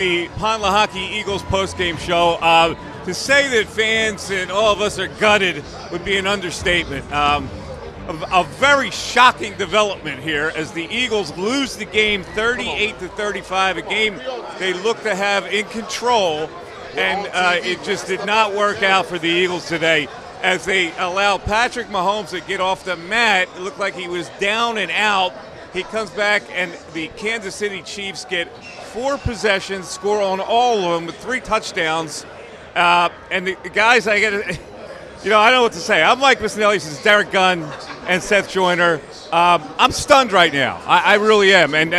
The Pond Lehocky Eagles postgame show. To say that fans and all of us are gutted would be an understatement. A very shocking development here as the Eagles lose the game 38-35, a game they look to have in control, and it just did not work out for the Eagles today as they allow Patrick Mahomes to get off the mat. It looked like he was down and out. He comes back, and the Kansas City Chiefs get 4 possessions, score on all of them with 3 touchdowns. And the guys, I don't know what to say. I'm like Mr. Nelly says, Derek Gunn and Seth Joyner. I'm stunned right now. I really am. And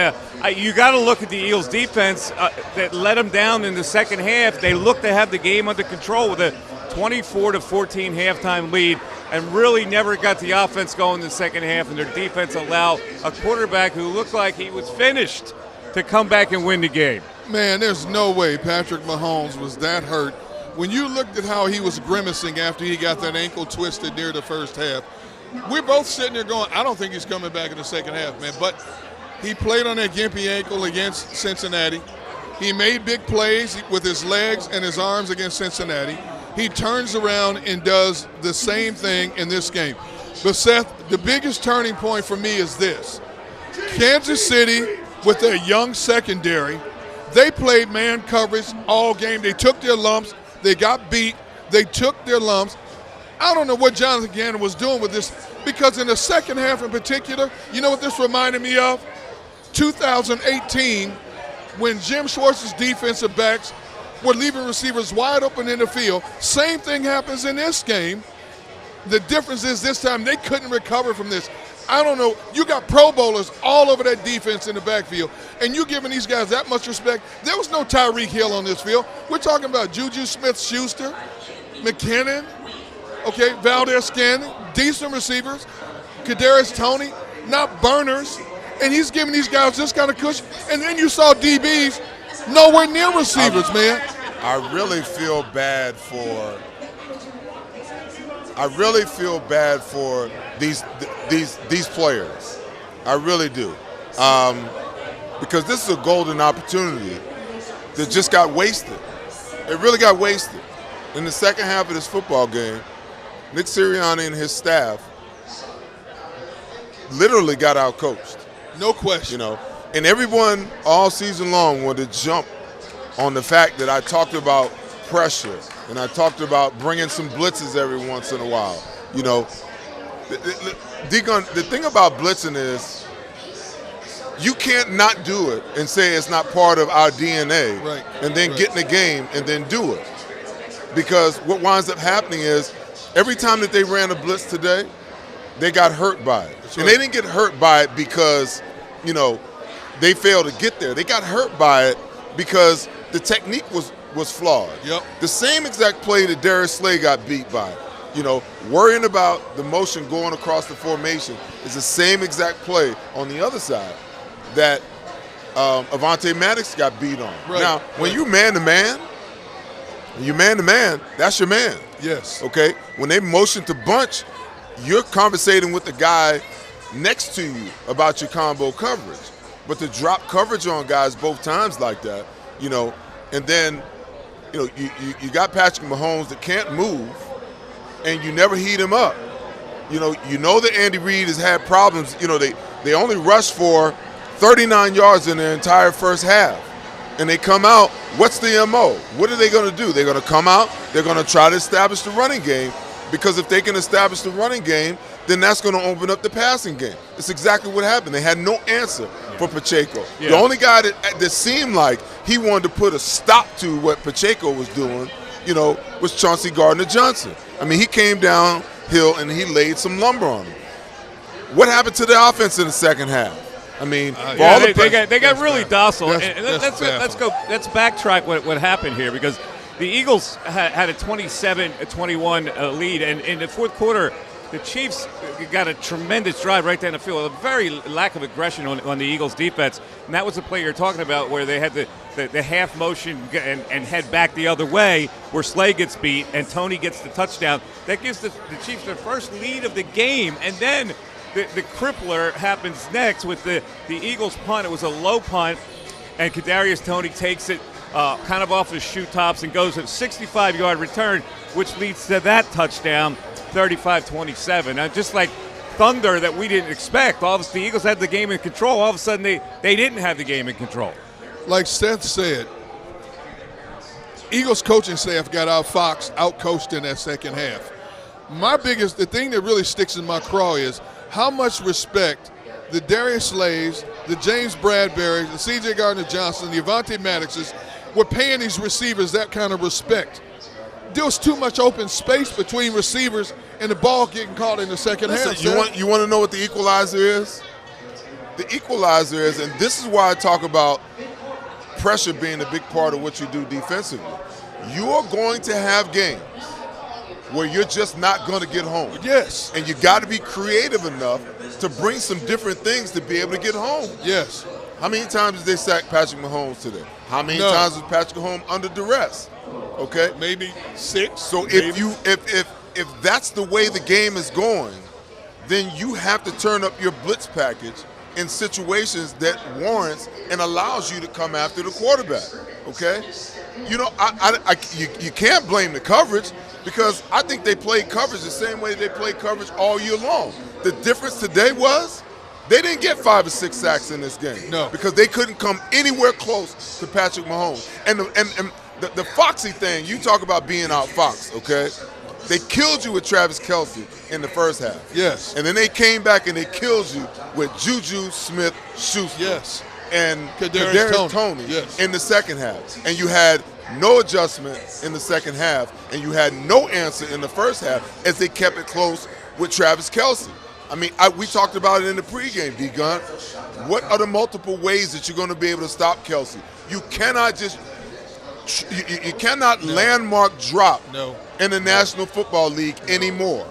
you got to look at the Eagles' defense that let them down in the second half. They look to have the game under control with a 24-14 halftime lead, and really never got the offense going in the second half, and their defense allowed a quarterback who looked like he was finished to come back and win the game. Man, there's no way Patrick Mahomes was that hurt. When you looked at how he was grimacing after he got that ankle twisted near the first half, we're both sitting there going, I don't think he's coming back in the second half, man. But he played on that gimpy ankle against Cincinnati. He made big plays with his legs and his arms against Cincinnati. He turns around and does the same thing in this game. But Seth, the biggest turning point for me is this. Kansas City, with their young secondary, they played man coverage all game. They took their lumps. They got beat. They took their lumps. I don't know what Jonathan Gannon was doing with this, because in the second half in particular, you know what this reminded me of? 2018, when Jim Schwartz's defensive backs were leaving receivers wide open in the field. Same thing happens in this game. The difference is this time they couldn't recover from this. I don't know. You got Pro Bowlers all over that defense in the backfield, and you giving these guys that much respect. There was no Tyreek Hill on this field. We're talking about Juju Smith-Schuster, McKinnon, okay, Valdez-Scantling, decent receivers, Kadarius Toney, not burners, and he's giving these guys this kind of cushion. And then you saw DBs nowhere near receivers, man. I really feel bad for these players. I really do, because this is a golden opportunity that just got wasted. It really got wasted in the second half of this football game. Nick Sirianni and his staff literally got outcoached. No question. And everyone all season long wanted to jump on the fact that I talked about pressure and I talked about bringing some blitzes every once in a while. The thing about blitzing is you can't not do it and say it's not part of our DNA, right, and then get in the game and then do it. Because what winds up happening is every time that they ran a blitz today, they got hurt by it. That's and right. they didn't get hurt by it because, they failed to get there. They got hurt by it because the technique was flawed. Yep. The same exact play that Darius Slay got beat by. Worrying about the motion going across the formation is the same exact play on the other side that Avonte Maddox got beat on. Right. Now, when you man-to-man, that's your man. Yes. Okay? When they motion to bunch, you're conversating with the guy next to you about your combo coverage. But to drop coverage on guys both times like that, and then, you got Patrick Mahomes that can't move, and you never heat him up. You know that Andy Reid has had problems. They only rushed for 39 yards in their entire first half. And they come out, what's the MO? What are they going to do? They're going to come out, they're going to try to establish the running game, because if they can establish the running game, then that's going to open up the passing game. It's exactly what happened. They had no answer for Pacheco. Yeah. The only guy that seemed like he wanted to put a stop to what Pacheco was doing, was Chauncey Gardner-Johnson. I mean, he came downhill and he laid some lumber on him. What happened to the offense in the second half? I mean, they got really docile. Let's backtrack what happened here, because the Eagles had a 27-21 lead, and in the fourth quarter, the Chiefs got a tremendous drive right down the field, a very lack of aggression on the Eagles' defense, and that was the play you're talking about where they had the half motion and head back the other way, where Slay gets beat and Toney gets the touchdown. That gives the Chiefs their first lead of the game, and then the crippler happens next with the Eagles punt. It was a low punt, and Kadarius Toney takes it kind of off his shoe tops and goes a 65-yard return, which leads to that touchdown, 35-27. Just like thunder that we didn't expect. All of a sudden, the Eagles had the game in control. All of a sudden, they didn't have the game in control. Like Seth said, Eagles coaching staff got out-coached in that second half. The thing that really sticks in my craw is how much respect the Darius Slaves, the James Bradberrys, the C.J. Gardner-Johnson, the Avonte Maddoxes were paying these receivers that kind of respect. There was too much open space between receivers and the ball getting caught in the second half. You want to know what the equalizer is? The equalizer is, and this is why I talk about pressure being a big part of what you do defensively. You are going to have games where you're just not going to get home. Yes. And you got to be creative enough to bring some different things to be able to get home. Yes. How many times did they sack Patrick Mahomes today? How many times was Patrick Mahomes under duress? Okay? Maybe 6. So if that's the way the game is going, then you have to turn up your blitz package in situations that warrants and allows you to come after the quarterback. Okay? You know, you can't blame the coverage, because I think they played coverage the same way they played coverage all year long. The difference today was they didn't get 5 or 6 sacks in this game. No. Because they couldn't come anywhere close to Patrick Mahomes. And the Foxy thing, you talk about being out-foxed, okay? They killed you with Travis Kelce in the first half. Yes. And then they came back and they killed you with Juju Smith-Schuster. Yes. And Kadarius Toney yes. in the second half. And you had no adjustment in the second half, and you had no answer in the first half as they kept it close with Travis Kelce. I mean, we talked about it in the pregame, D-Gun. What are the multiple ways that you're going to be able to stop Kelce? You cannot just you cannot landmark drop in the National Football League anymore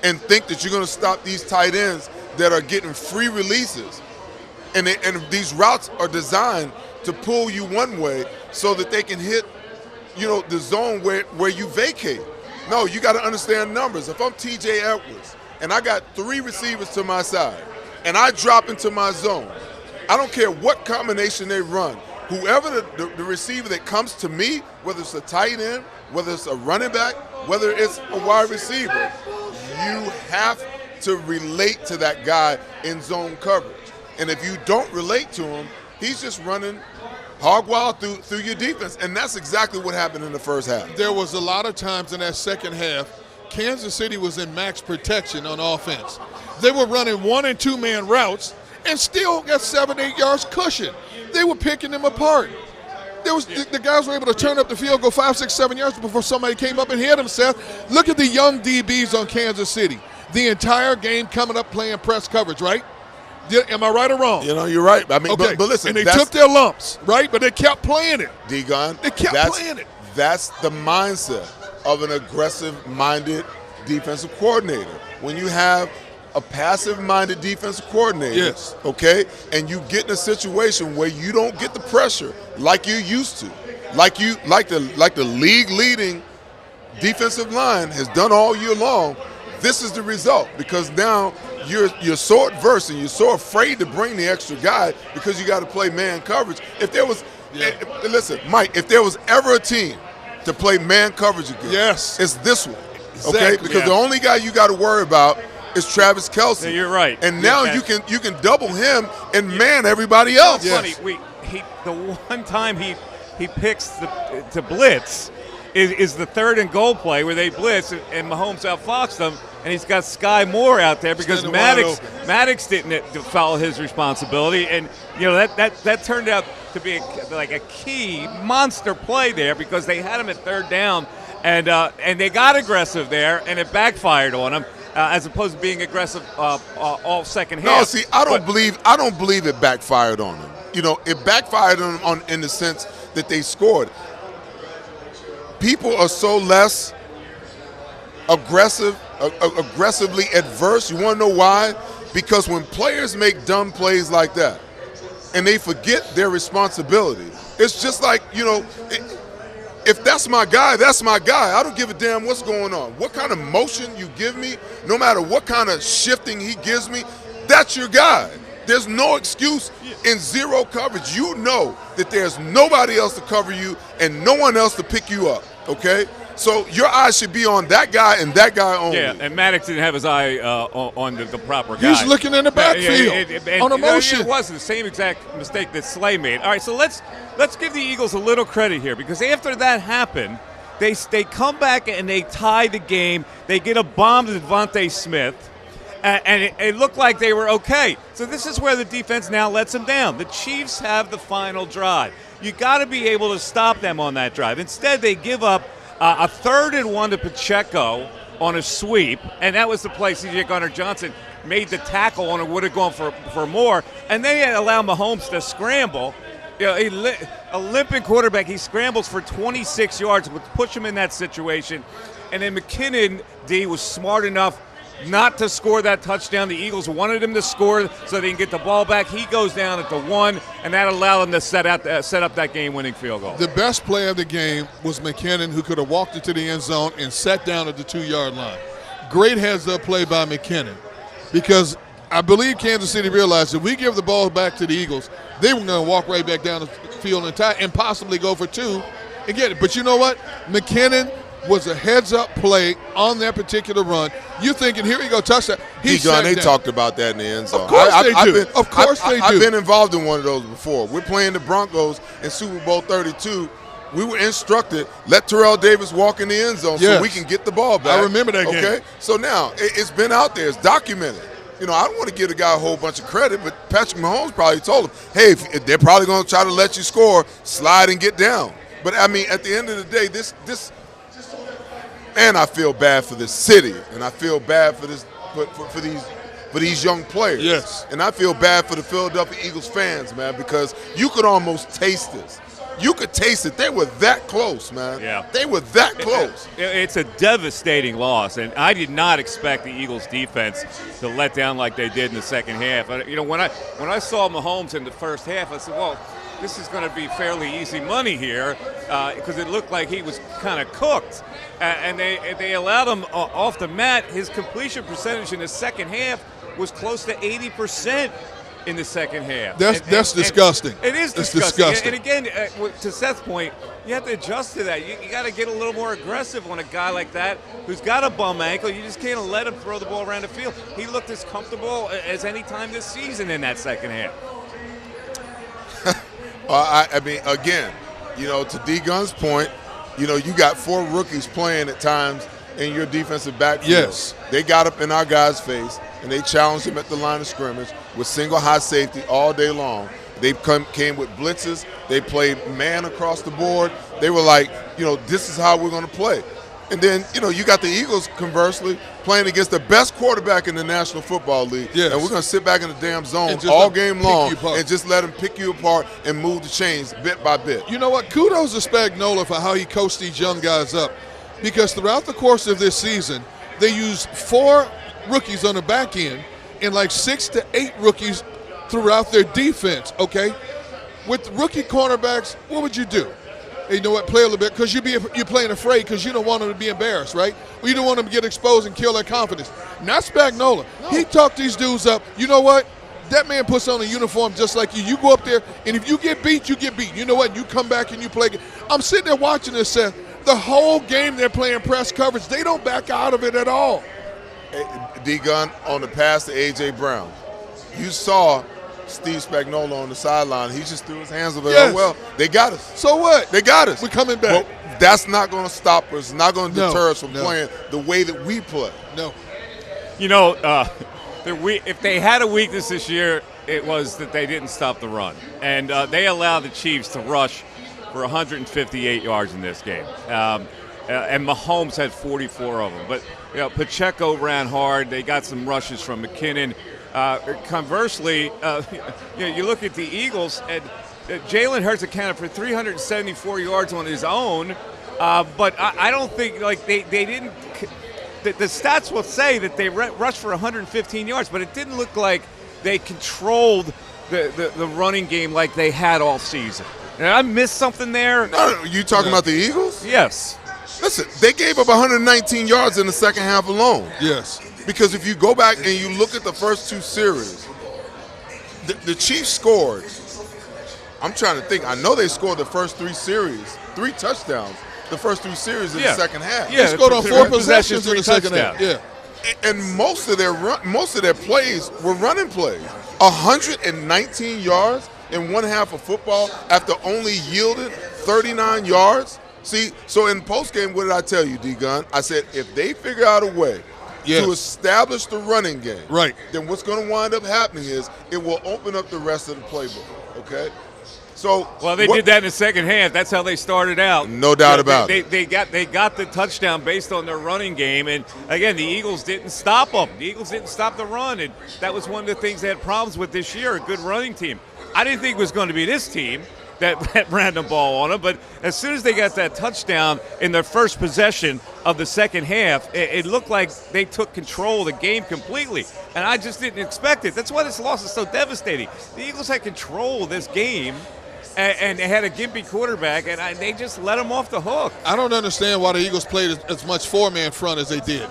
and think that you're going to stop these tight ends that are getting free releases. And these routes are designed to pull you one way so that they can hit, you know, the zone where you vacate. No, you got to understand numbers. If I'm T.J. Edwards and I got 3 receivers to my side and I drop into my zone, I don't care what combination they run. Whoever the receiver that comes to me, whether it's a tight end, whether it's a running back, whether it's a wide receiver, you have to relate to that guy in zone coverage. And if you don't relate to him, he's just running hog wild through your defense. And that's exactly what happened in the first half. There was a lot of times in that second half, Kansas City was in max protection on offense. They were running 1 and 2 man routes and still got 7-8 yards cushion. They were picking them apart. The guys were able to turn up the field, go 5, 6, 7 yards before somebody came up and hit them, Seth. Look at the young DBs on Kansas City. The entire game coming up playing press coverage, right? Am I right or wrong? You know, you're right. I mean, okay. but listen. And they took their lumps, right? But they kept playing it. D-Gun. They kept playing it. That's the mindset of an aggressive-minded defensive coordinator. When you have a passive-minded defensive coordinator, yes, okay, and you get in a situation where you don't get the pressure like you used to, like the league-leading defensive line has done all year long. This is the result, because now you're so adverse and you're so afraid to bring the extra guy because you got to play man coverage. If there was, listen, Mike, if there was ever a team to play man coverage against, yes, it's this one, exactly. Okay? Because the only guy you got to worry about is Travis Kelce. Yeah, you're right. And now you can double him and man everybody else. It's funny. The one time he picks to blitz is the 3rd and goal play where they blitz and Mahomes outfoxed them, and he's got Sky Moore out there because Maddox didn't follow his responsibility, and you know that turned out to be like a key monster play there because they had him at 3rd down, and they got aggressive there, and it backfired on him. As opposed to being aggressive all second half. No, see, I don't believe it backfired on them. You know, it backfired on in the sense that they scored. People are so less aggressively adverse. You want to know why? Because when players make dumb plays like that and they forget their responsibility, it's just like, you know, if that's my guy, that's my guy. I don't give a damn what's going on. What kind of motion you give me, no matter what kind of shifting he gives me, that's your guy. there's no excuse in zero coverage. You know that there's nobody else to cover you and no one else to pick you up, okay? So your eyes should be on that guy and that guy only. Yeah, and Maddox didn't have his eye on the proper guy. He's looking in the backfield on emotion. It was the same exact mistake that Slay made. All right, so let's give the Eagles a little credit here, because after that happened, they come back and they tie the game. They get a bomb to Devontae Smith, and it looked like they were okay. So this is where the defense now lets them down. The Chiefs have the final drive. You got to be able to stop them on that drive. Instead, they give up a 3rd and 1 to Pacheco on a sweep, and that was the play C.J. Gardner-Johnson made the tackle on it, would have gone for more, and they allow Mahomes to scramble. You know, a limping quarterback, he scrambles for 26 yards, would push him in that situation, and then McKinnon, D, was smart enough not to score that touchdown. The Eagles wanted him to score so they can get the ball back. He goes down at the 1, and that allowed them to set up that game-winning field goal. The best play of the game was McKinnon, who could have walked into the end zone and sat down at the 2-yard line. Great heads-up play by McKinnon, because I believe Kansas City realized if we give the ball back to the Eagles, they were going to walk right back down the field and possibly go for 2 and get it. But you know what? McKinnon was a heads-up play on that particular run. You thinking, here we go, touchdown. They talked about that in the end zone. Of course they do. Of course they do. I've been involved in one of those before. We're playing the Broncos in Super Bowl 32. We were instructed, let Terrell Davis walk in the end zone so we can get the ball back. I remember that game. Okay, so now it's been out there. It's documented. You know, I don't want to give the guy a whole bunch of credit, but Patrick Mahomes probably told him, hey, if they're probably going to try to let you score, slide and get down. But, I mean, at the end of the day, this man, I feel bad for this city, and I feel bad for this for these young players. Yes. And I feel bad for the Philadelphia Eagles fans, man, because you could almost taste this. You could taste it. They were that close, man. Yeah. They were that close. It's a devastating loss, and I did not expect the Eagles defense to let down like they did in the second half. You know, when I saw Mahomes in the first half, I said, well, this is going to be fairly easy money here, because it looked like he was kind of cooked. And they allowed him off the mat. His completion percentage in the second half was close to 80% in the second half. That's disgusting. It is It's disgusting. And again, to Seth's point, you have to adjust to that. You got to get a little more aggressive on a guy like that who's got a bum ankle. You just can't let him throw the ball around the field. He looked as comfortable as any time this season in that second half. I mean, again, you know, to D. Gunn's point, you know, you got 4 rookies playing at times in your defensive backfield. Yes. They got up in our guy's face, and they challenged him at the line of scrimmage with single high safety all day long. They came with blitzes. They played man across the board. They were like, you know, this is how we're going to play. And then, you know, you got the Eagles, conversely, playing against the best quarterback in the National Football League. Yes. And we're going to sit back in the damn zone all game long and just let them pick you apart and move the chains bit by bit. You know what? Kudos to Spagnuolo for how he coached these young guys up, because throughout the course of this season, they used 4 rookies on the back end and like 6 to 8 rookies throughout their defense, okay? With rookie cornerbacks, what would you do? You know what, play a little bit, because you're playing afraid because you don't want them to be embarrassed, right? Well, you don't want them to get exposed and kill their confidence. Not Spagnuolo. No. He talked these dudes up. You know what? That man puts on a uniform just like you. You go up there, and if you get beat, you get beat. You know what? You come back and you play. I'm sitting there watching this, Seth. The whole game they're playing press coverage. They don't back out of it at all. D-Gun, on the pass to A.J. Brown, you saw Steve Spagnuolo on the sideline. He just threw his hands up. Yes. Oh, well, they got us. So what? They got us. We're coming back. Well, that's not going to stop us. Not going to deter us from No. playing the way that we play. No. You know, if they had a weakness this year, it was that they didn't stop the run. And they allowed the Chiefs to rush for 158 yards in this game. And Mahomes had 44 of them. But, you know, Pacheco ran hard. They got some rushes from McKinnon. Conversely, you look at the Eagles, and Jalen Hurts accounted for 374 yards on his own, but I don't think, like, they didn't – the stats will say that they rushed for 115 yards, but it didn't look like they controlled the running game like they had all season. And I missed something there. No, you talking about the Eagles? Yes. Listen, they gave up 119 yards in the second half alone. Yes. Because if you go back and you look at the first 2 series, the Chiefs scored. I'm trying to think. I know they scored the first 3 series, 3 touchdowns, the first 3 series in the second half. Yeah, they scored on 4 possessions in the second half. Yeah. And most of their plays were running plays. 119 yards in one half of football after only yielded 39 yards. See, so in postgame, what did I tell you, D-Gun? I said if they figure out a way to establish the running game, then what's going to wind up happening is it will open up the rest of the playbook, okay? So they did that in the second half. That's how they started out. No doubt about it. They got the touchdown based on their running game, and again, the Eagles didn't stop them. The Eagles didn't stop the run, and that was one of the things they had problems with this year. A good running team. I didn't think it was going to be this team that ran the ball on them, but as soon as they got that touchdown in their first possession of the second half, it looked like they took control of the game completely, and I just didn't expect it. That's why this loss is so devastating. The Eagles had control of this game. And they had a gimpy quarterback, and they just let him off the hook. I don't understand why the Eagles played as much 4-man front as they did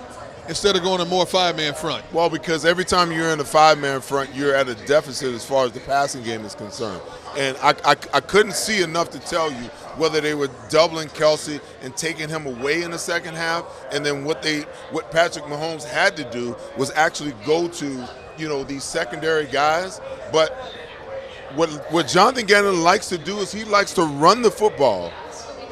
instead of going to more 5-man front. Well, because every time you're in a 5-man front, you're at a deficit as far as the passing game is concerned. And I couldn't see enough to tell you whether they were doubling Kelsey and taking him away in the second half, and then what Patrick Mahomes had to do was actually go to, these secondary guys. But what Jonathan Gannon likes to do is he likes to run the football.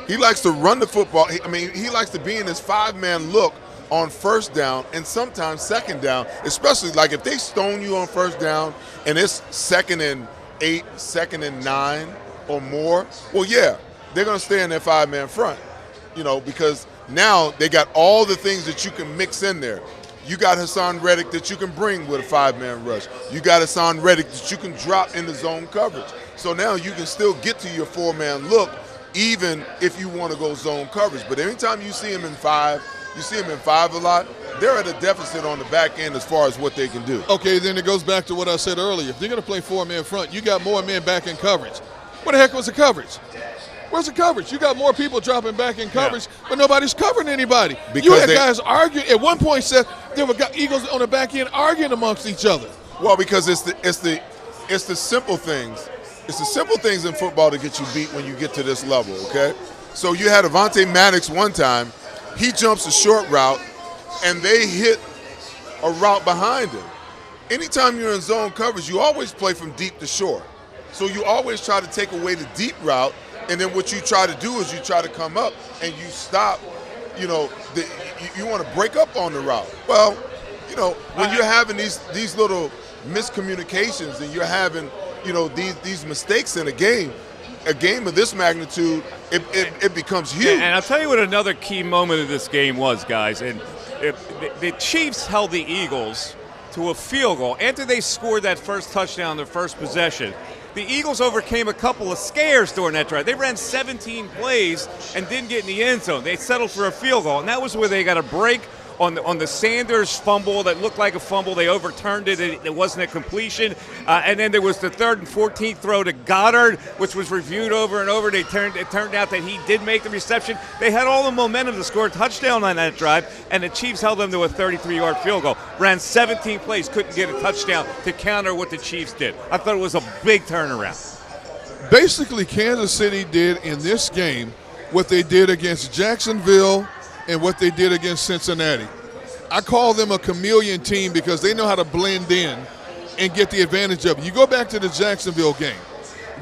He likes to run the football. He likes to be in his 5-man look on first down and sometimes second down, especially like if they stone you on first down and it's 2nd and 8, 2nd and 9 or more. Well, yeah, they're going to stay in their 5-man front, because now they got all the things that you can mix in there. You got Hassan Reddick that you can bring with a 5-man rush. You got Hassan Reddick that you can drop in the zone coverage. So now you can still get to your 4-man look even if you want to go zone coverage. But anytime you see him in 5, you see him in 5 a lot, they're at a deficit on the back end as far as what they can do. Okay, then it goes back to what I said earlier. If you're going to play 4-man front, you got more men back in coverage. What the heck was the coverage? Where's the coverage? You got more people dropping back in coverage, but nobody's covering anybody. Because you had guys arguing. At one point, Seth, there were Eagles on the back end arguing amongst each other. Well, because it's the simple things. It's the simple things in football to get you beat when you get to this level, okay? So you had Avonte Maddox one time. He jumps a short route, and they hit a route behind him. Anytime you're in zone coverage, you always play from deep to short. So you always try to take away the deep route, and then what you try to do is you try to come up and you stop, you want to break up on the route. Well, when you're having these little miscommunications and you're having, these mistakes in a game of this magnitude, it becomes huge. And I'll tell you what another key moment of this game was, guys. And the Chiefs held the Eagles to a field goal after they scored that first touchdown, their first possession. The Eagles overcame a couple of scares during that drive. They ran 17 plays and didn't get in the end zone. They settled for a field goal, and that was where they got a break on the Sanders fumble that looked like a fumble. They overturned it. It wasn't a completion. And then there was the 3rd and 14th throw to Goddard, which was reviewed over and over. It turned out that he did make the reception. They had all the momentum to score a touchdown on that drive, and the Chiefs held them to a 33-yard field goal. Ran 17 plays, couldn't get a touchdown to counter what the Chiefs did. I thought it was a big turnaround. Basically, Kansas City did in this game what they did against Jacksonville and what they did against Cincinnati. I call them a chameleon team because they know how to blend in and get the advantage of it. You go back to the Jacksonville game.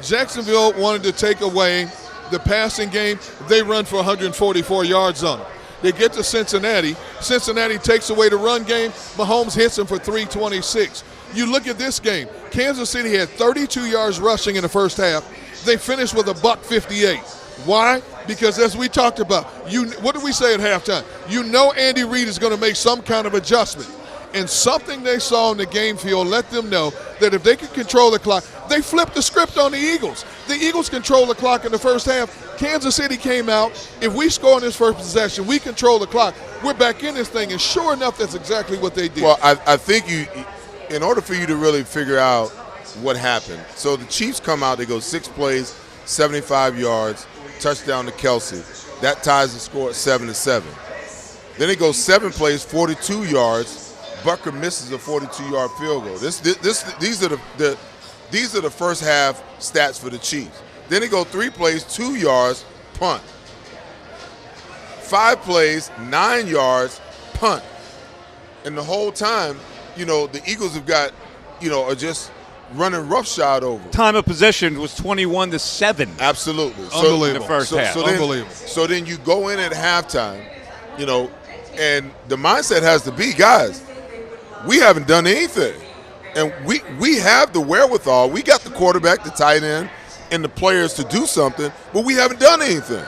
Jacksonville wanted to take away the passing game. They run for 144 yards on them. They get to Cincinnati. Cincinnati takes away the run game. Mahomes hits them for 326. You look at this game. Kansas City had 32 yards rushing in the first half. They finished with $158. Why? Because as we talked about, what did we say at halftime? Andy Reid is going to make some kind of adjustment. And something they saw in the game field let them know that if they could control the clock, they flipped the script on the Eagles. The Eagles controlled the clock in the first half. Kansas City came out. If we score in this first possession, we control the clock. We're back in this thing. And sure enough, that's exactly what they did. Well, I think in order for you to really figure out what happened, so the Chiefs come out, they go 6 plays, 75 yards, touchdown to Kelsey. That ties the score at 7-7. Then it goes 7 plays, 42 yards. Butker misses a 42-yard field goal. These are These are the first half stats for the Chiefs. Then they go 3 plays, 2 yards, punt. 5 plays, 9 yards, punt. And the whole time, the Eagles have got, are just running roughshod over. Time of possession was 21-7. Absolutely. Unbelievable. In the first half. Unbelievable. So then you go in at halftime, and the mindset has to be, guys, we haven't done anything. And we have the wherewithal. We got the quarterback, the tight end, and the players to do something, but we haven't done anything.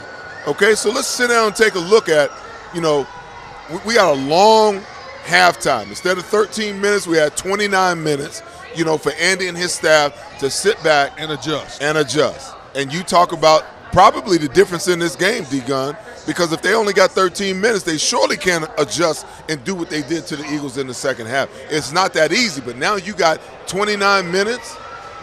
Okay, so let's sit down and take a look at, we got a long halftime. Instead of 13 minutes, we had 29 minutes, for Andy and his staff to sit back And adjust. And you talk about probably the difference in this game, D-Gun, because if they only got 13 minutes, they surely can adjust and do what they did to the Eagles in the second half. It's not that easy, but now you got 29 minutes,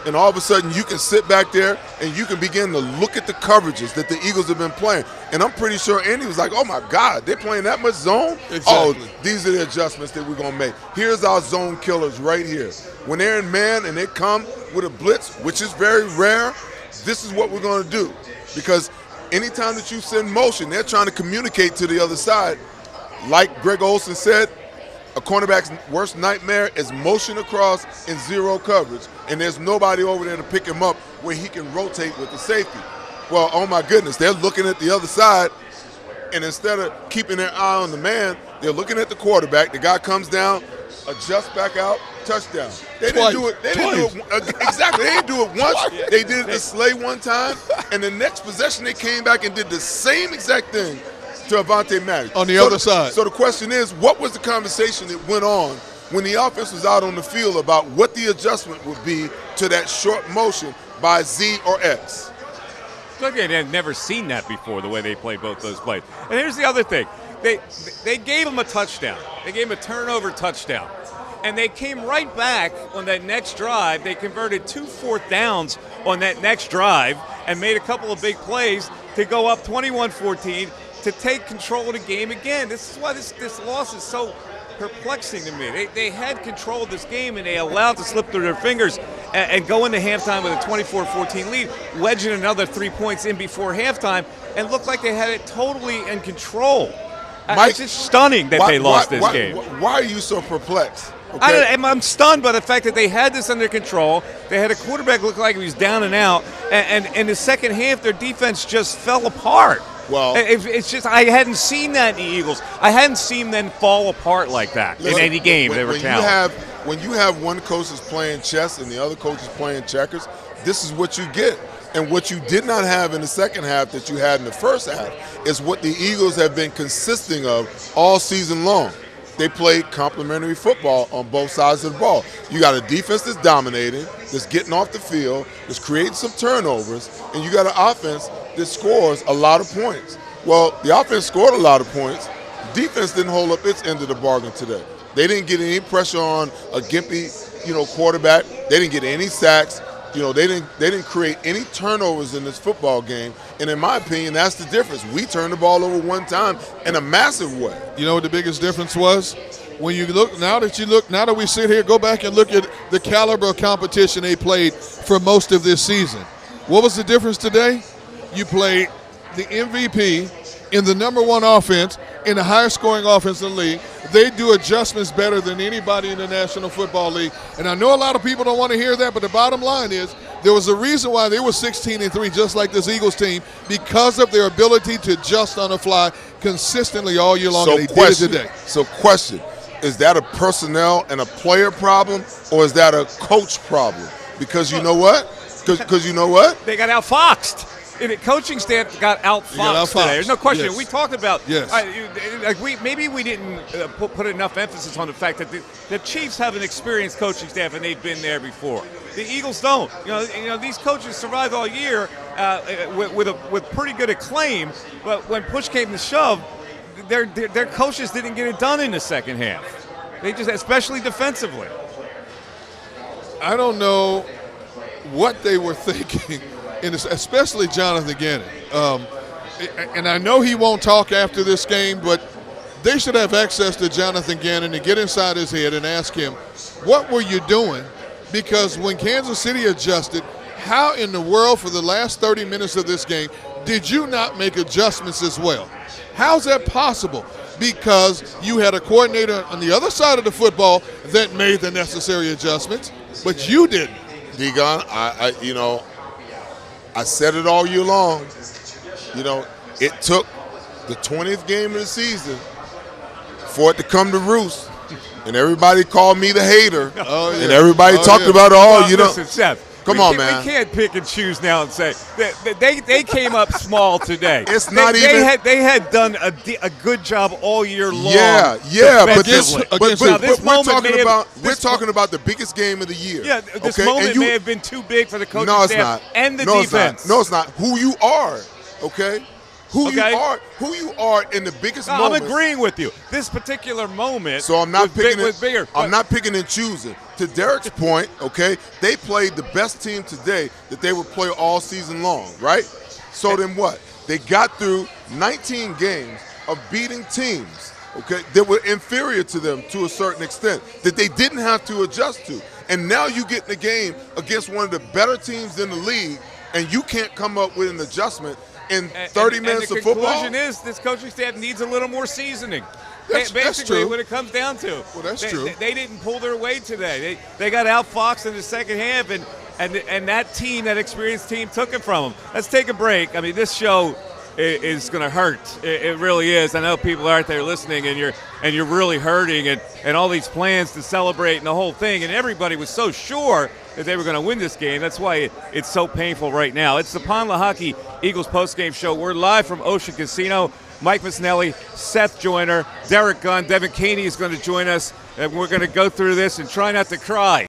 and all of a sudden you can sit back there and you can begin to look at the coverages that the Eagles have been playing. And I'm pretty sure Andy was like, oh, my God, they're playing that much zone? Exactly. Oh, these are the adjustments that we're going to make. Here's our zone killers right here. When they're in man and they come with a blitz, which is very rare, this is what we're going to do. Because anytime that you send motion, they're trying to communicate to the other side. Like Greg Olsen said, a cornerback's worst nightmare is motion across and zero coverage, and there's nobody over there to pick him up where he can rotate with the safety. Well, oh my goodness, they're looking at the other side, and instead of keeping their eye on the man, they're looking at the quarterback. The guy comes down, adjusts back out, touchdown. They didn't do it. They didn't do it exactly. They didn't do it once. They did it to Slay one time, and the next possession they came back and did the same exact thing to Avonte Maddox On the other side. So the question is, what was the conversation that went on when the offense was out on the field about what the adjustment would be to that short motion by Z or X? Look, they had never seen that before, the way they played both those plays. And here's the other thing. They gave him a touchdown. They gave him a turnover touchdown. And they came right back on that next drive. They converted 2 4th downs on that next drive and made a couple of big plays to go up 21-14 to take control of the game again. This is why this loss is so perplexing to me. They had control of this game, and they allowed it to slip through their fingers and go into halftime with a 24-14 lead, wedging another 3 points in before halftime, and looked like they had it totally in control. Mike, it's just stunning that they lost this game. Why are you so perplexed? Okay. I'm stunned by the fact that they had this under control. They had a quarterback look like he was down and out, and in the second half, their defense just fell apart. Well, it's just I hadn't seen that in the Eagles. I hadn't seen them fall apart like that in any game. They were talented. When you have one coach is playing chess and the other coach is playing checkers, this is what you get. And what you did not have in the second half that you had in the first half is what the Eagles have been consisting of all season long. They played complementary football on both sides of the ball. You got a defense that's dominating, that's getting off the field, that's creating some turnovers, and you got an offense that scores a lot of points. Well, the offense scored a lot of points. The defense didn't hold up its end of the bargain today. They didn't get any pressure on a gimpy, quarterback. They didn't get any sacks. They didn't create any turnovers in this football game. And in my opinion, that's the difference. We turned the ball over one time in a massive way. You know what the biggest difference was? When you look, now that we sit here, go back and look at the caliber of competition they played for most of this season. What was the difference today? You played the MVP in the number one offense, in the highest scoring offense in the league. They do adjustments better than anybody in the National Football League. And I know a lot of people don't want to hear that, but the bottom line is there was a reason why they were 16-3, just like this Eagles team, because of their ability to adjust on the fly consistently all year long, and they did it today. So question, is that a personnel and a player problem, or is that a coach problem? Because you know what? Because you know what? They got outfoxed. And the coaching staff got outfoxed today. There's no question. Yes. We talked about yes. Maybe we didn't put enough emphasis on the fact that the Chiefs have an experienced coaching staff and they've been there before. The Eagles don't. These coaches survived all year with pretty good acclaim, but when push came to shove, their coaches didn't get it done in the second half. They just, especially defensively. I don't know what they were thinking. And especially Jonathan Gannon. And I know he won't talk after this game, but they should have access to Jonathan Gannon and get inside his head and ask him, what were you doing because when Kansas City adjusted, how in the world for the last 30 minutes of this game did you not make adjustments as well? How's that possible? Because you had a coordinator on the other side of the football that made the necessary adjustments, but you didn't. D-Gon, I said it all year long. It took the 20th game of the season for it to come to roost. And everybody called me the hater. Oh, yeah. And everybody talked about, Listen, Seth. Come on, man. We can't pick and choose now and say they came up small today. It's they had done a good job all year long. Yeah, but we're talking about the biggest game of the year. Yeah, this moment may have been too big for the coaching staff and the defense. No, it's not. Who you are, okay? Who you are in the biggest moment. I'm agreeing with you. This particular moment so I'm not picking was bigger. I'm not picking and choosing. To Derek's point, okay, they played the best team today that they would play all season long, right? So then what? They got through 19 games of beating teams, okay, that were inferior to them to a certain extent, that they didn't have to adjust to. And now you get in the game against one of the better teams in the league, and you can't come up with an adjustment in 30 minutes of football. The conclusion is this coaching staff needs a little more seasoning. That's Basically, true. what it comes down to. Well, that's true. They didn't pull their weight today. They got outfoxed in the second half, and that team, that experienced team, took it from them. Let's take a break. I mean, this show is going to hurt. It really is. I know people out there listening, and you're really hurting, and all these plans to celebrate and the whole thing, and everybody was so sure that they were going to win this game. That's why it's so painful right now. It's the Pond Lehocky Eagles postgame show. We're live from Ocean Casino. Mike Missinelli, Seth Joyner, Derek Gunn, Devin Caney is going to join us, and we're going to go through this and try not to cry.